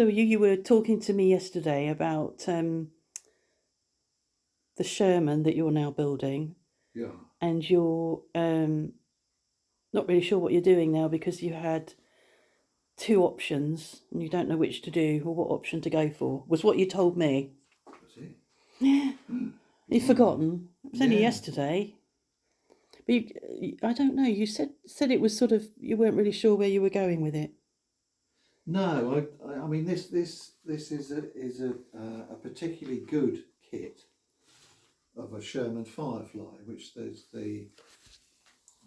So you were talking to me yesterday about the Sherman that you're now building. Yeah. And you're not really sure what you're doing now because you had two options and you don't know which to do or what option to go for, was what you told me. That's it. Yeah. You've forgotten. It was only Yeah. yesterday. But I don't know. You said it was sort of, you weren't really sure where you were going with it. No, I mean this is a particularly good kit of a Sherman Firefly, which there's the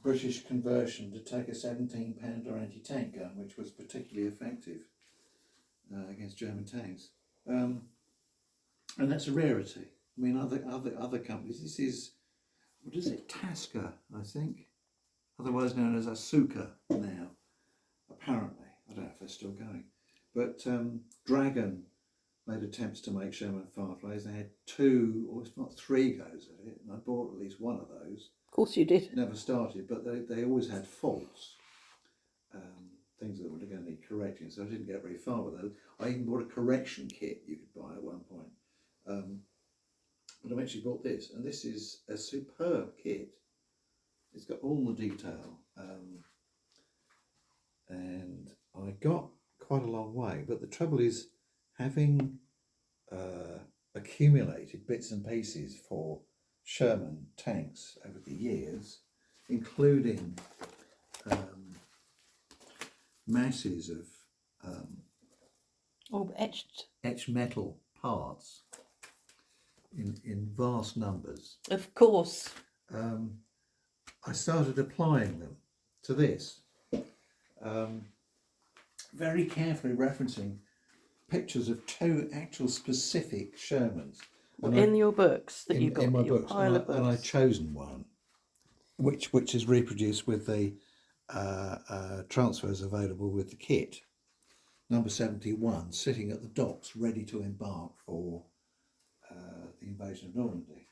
British conversion to take a 17-pounder anti-tank gun, which was particularly effective against German tanks, and that's a rarity. I mean, other companies. This is, what is it? Tasca, I think, otherwise known as Asuka now. Apparently, I don't know if they're still going, but Dragon made attempts to make Sherman Fireflies. They had 2, or if not 3 goes at it, and I bought at least one of those. Of course you did. Never started, but they always had faults, things that were going to need correcting, so I didn't get very far with those. I even bought a correction kit you could buy at one point, but I eventually bought this, and this is a superb kit. It's got all the detail, and I got quite a long way, but the trouble is, having accumulated bits and pieces for Sherman tanks over the years, including masses of etched metal parts in vast numbers. Of course. I started applying them to this, very carefully referencing pictures of 2 actual specific Shermans. In your books that you got in my your books, pile of books. and I've chosen one, which is reproduced with the transfers available with the kit. Number 71, sitting at the docks, ready to embark for the invasion of Normandy.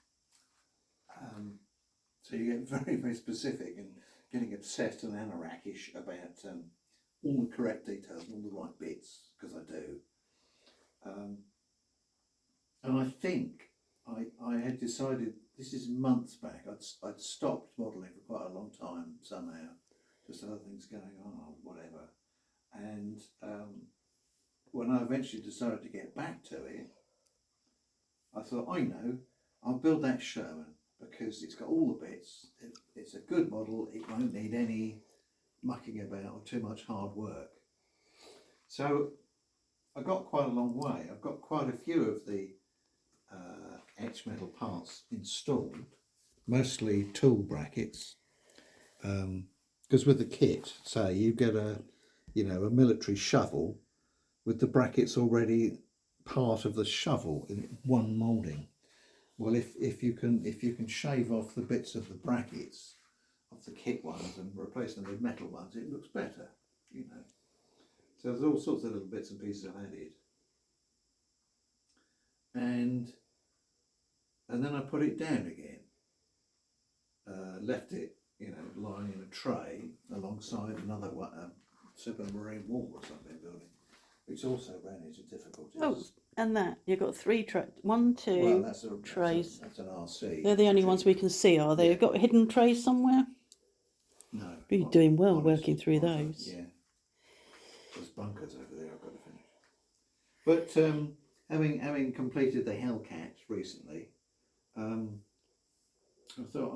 So you get very, very specific and getting obsessed and anorackish about all the correct details and all the right bits, because I do. And I think I had decided, this is months back, I'd stopped modelling for quite a long time somehow, just other things going on or whatever. And when I eventually decided to get back to it, I thought, I'll build that Sherman because it's got all the bits, it's a good model, it won't need any mucking about or too much hard work. So I got quite a long way. I've got quite a few of the etched metal parts installed, mostly tool brackets, because with the kit, say you get a military shovel with the brackets already part of the shovel in one moulding. Well, if you can shave off the bits of the brackets of the kit ones and replace them with metal ones, it looks better, So there's all sorts of little bits and pieces I've added. And then I put it down again. Left it, lying in a tray alongside another supermarine wall or something building, which also ran into difficulties. Oh, and that you've got 3 trays, 1, 2 well, that's trays. That's an RC. They're the only ones we can see, are they? Yeah. You've got hidden trays somewhere. No. You're doing well working through those. Yeah. There's bunkers over there I've got to finish. But having completed the Hellcat recently, I thought,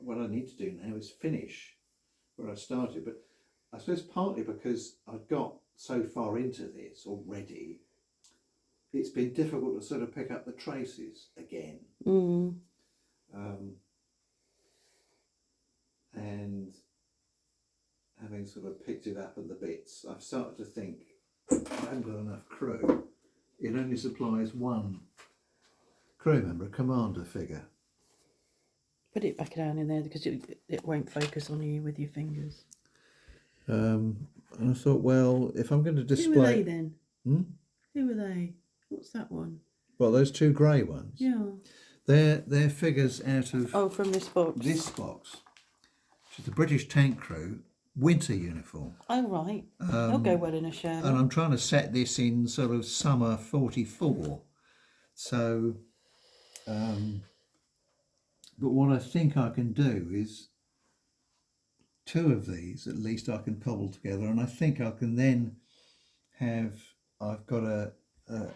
what I need to do now is finish where I started. But I suppose partly because I'd got so far into this already, it's been difficult to sort of pick up the traces again. And having sort of picked it up in the bits, I've started to think, I haven't got enough crew. It only supplies one crew member, a commander figure. Put it back down in there because it won't focus on you with your fingers. And I thought, well, if I'm going to display... Who are they then? Who are they? What's that one? Well, those 2 grey ones. Yeah. They're figures out of... Oh, from this box. This box. Which is the British tank crew winter uniform. Oh, right. They'll go well in a Sherman. And I'm trying to set this in sort of summer 44. So, but what I think I can do is 2 of these at least I can cobble together, and I think I can then have, I've got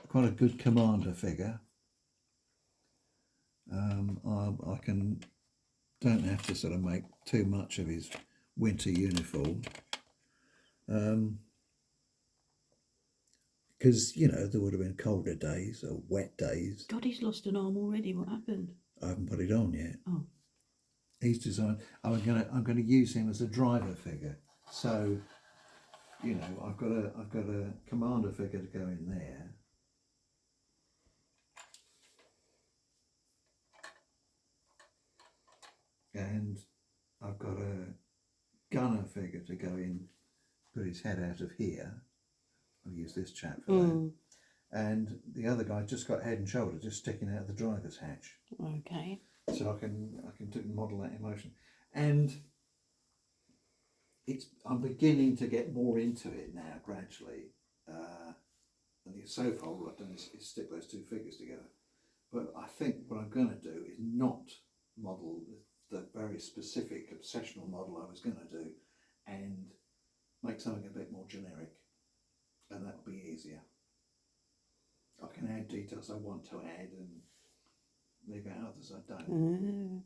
quite a good commander figure. I don't have to sort of make too much of his winter uniform. Because, you know, there would have been colder days or wet days. God, he's lost an arm already. What happened? I haven't put it on yet. Oh. He's designed. I'm gonna use him as a driver figure. So, you know, I've got a commander figure to go in there. And I've got a gunner figure to go in, put his head out of here. I'll use this chap for that. And the other guy just got head and shoulder just sticking out of the driver's hatch. Okay. So I can model that in motion. And I'm beginning to get more into it now gradually. And so far all I've done is stick those 2 figures together. But I think what I'm going to do is not model the very specific obsessional model I was going to do, and make something a bit more generic, and that will be easier. I can add details I want to add and leave out others I don't.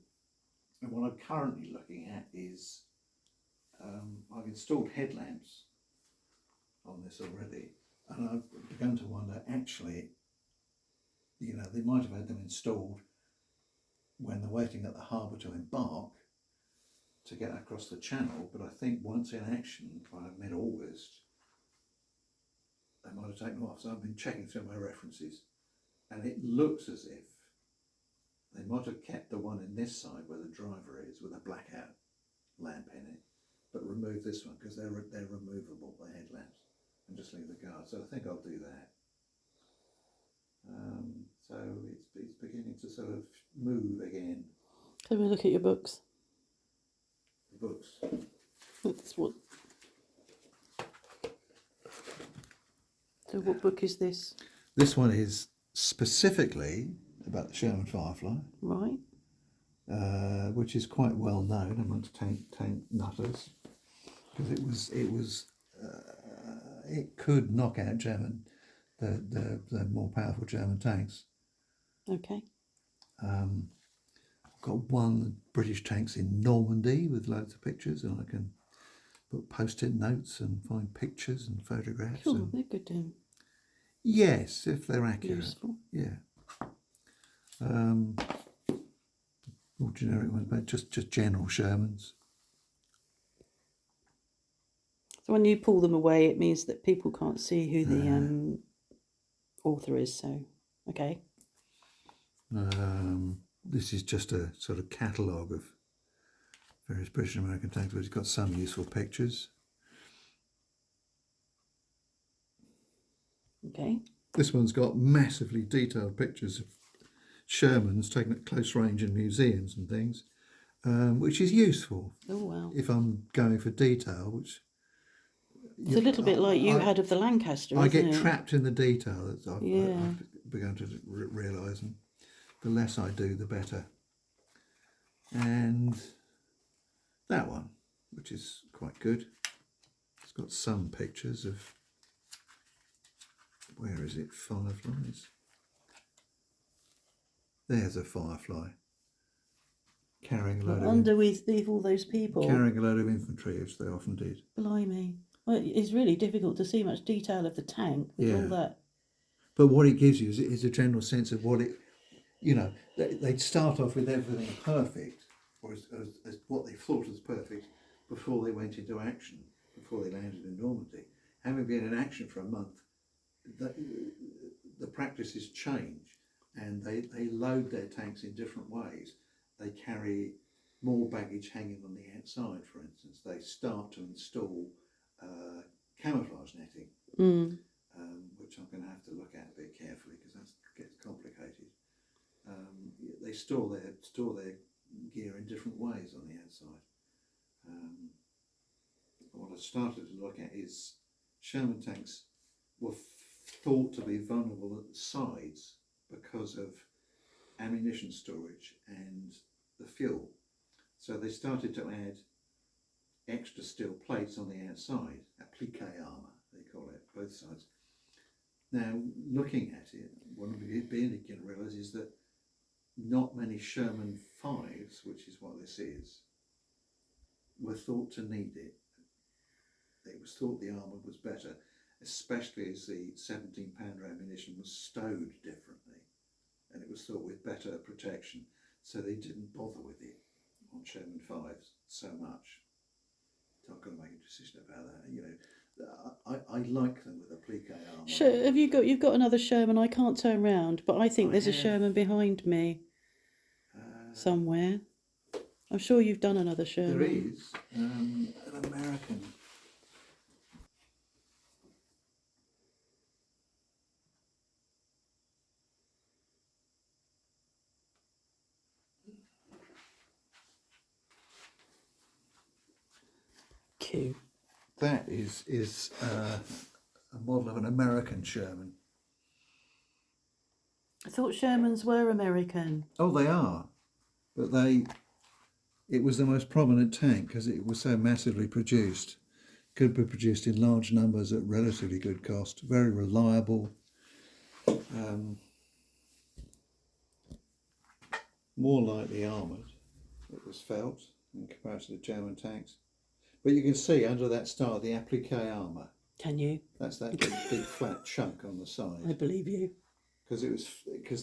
And what I'm currently looking at is I've installed headlamps on this already, and I've begun to wonder, actually, you know, they might have had them installed when they're waiting at the harbour to embark to get across the channel, but I think once in action by mid-August they might have taken them off. So I've been checking through my references, and it looks as if they might have kept the one in this side where the driver is with a blackout lamp in it, but remove this one because they're removable, the headlamps, and just leave the guard. So I think I'll do that. So it's beginning to sort of move again. Have a look at your books. The books. That's what. So what book is this? This one is specifically about the Sherman Firefly, Right. which is quite well known amongst tank nutters, because it could knock out the more powerful German tanks. Okay. Got 1 British tanks in Normandy with loads of pictures, and I can put post-it notes and find pictures and photographs. Cool, they're good then. Yes, if they're accurate. Useful. Yeah. More generic ones, but just general Shermans. So when you pull them away, it means that people can't see who the author is. So, okay. This is just a sort of catalogue of various British and American tanks, but it's got some useful pictures. Okay. This one's got massively detailed pictures of Shermans taken at close range in museums and things, which is useful. Oh, wow. If I'm going for detail, which... It's a little bit like you had of the Lancaster, I get isn't it? trapped in the detail, as I've begun to realise, and the less I do, the better. And that one, which is quite good. It's got some pictures of, where is it, fireflies. There's a firefly carrying a load underneath all those people. Carrying a load of infantry, as they often did. Blimey. Well, it's really difficult to see much detail of the tank with all that. But what it gives you is a general sense of what it, you know, they'd start off with everything perfect, or as what they thought was perfect before they went into action, before they landed in Normandy. Having been in action for a month, the practices change, and they load their tanks in different ways. They carry more baggage hanging on the outside, for instance. They start to install camouflage netting, which I'm going to have to look at a bit carefully because that gets complicated. They store their gear in different ways on the outside. I started to look at is Sherman tanks were thought to be vulnerable at the sides because of ammunition storage and the fuel. So they started to add extra steel plates on the outside, applique armour, they call it, both sides. Now, looking at it, one of the beginning you can realise is that not many Sherman 5s, which is what this is, were thought to need it. It was thought the armour was better, especially as the 17-pounder ammunition was stowed differently, and it was thought with better protection, so they didn't bother with it on Sherman 5s so much. So I've got to make a decision about that. You know, I like them with applique armour. Have you've got another Sherman? I can't turn round, but I think there's a Sherman behind me somewhere. I'm sure you've done another Sherman. There is an American. Cute. That is a model of an American Sherman. I thought Shermans were American. Oh, they are, but it was the most prominent tank because it was so massively produced. Could be produced in large numbers at relatively good cost. Very reliable. More lightly armoured. It was felt in comparison to German tanks. But you can see under that star the applique armour. Can you? That's that big flat chunk on the side. I believe you. Because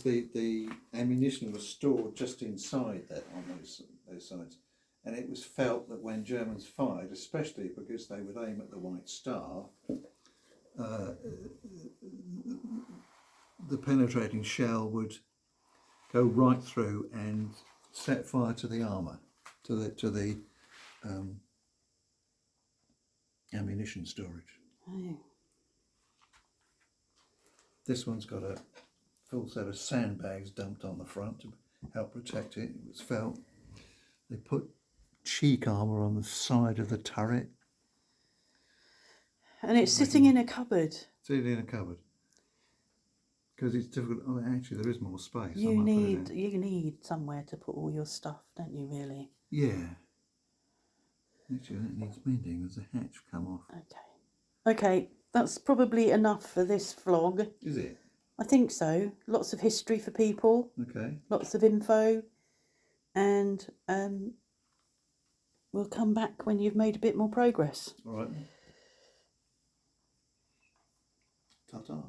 the ammunition was stored just inside that on those sides, and it was felt that when Germans fired, especially because they would aim at the White Star, the penetrating shell would go right through and set fire to the armour, to the ammunition storage. Oh. This one's got a full set of sandbags dumped on the front to help protect it. It was felt. They put cheek armour on the side of the turret. And it's sitting in a cupboard. Sitting in a cupboard. Because it's difficult. Oh, actually, there is more space. You need somewhere to put all your stuff, don't you? Really? Yeah. Actually, that needs mending. There's a hatch come off. Okay. That's probably enough for this vlog. Is it? I think so. Lots of history for people. Okay. Lots of info, and we'll come back when you've made a bit more progress. All right. Ta-ta.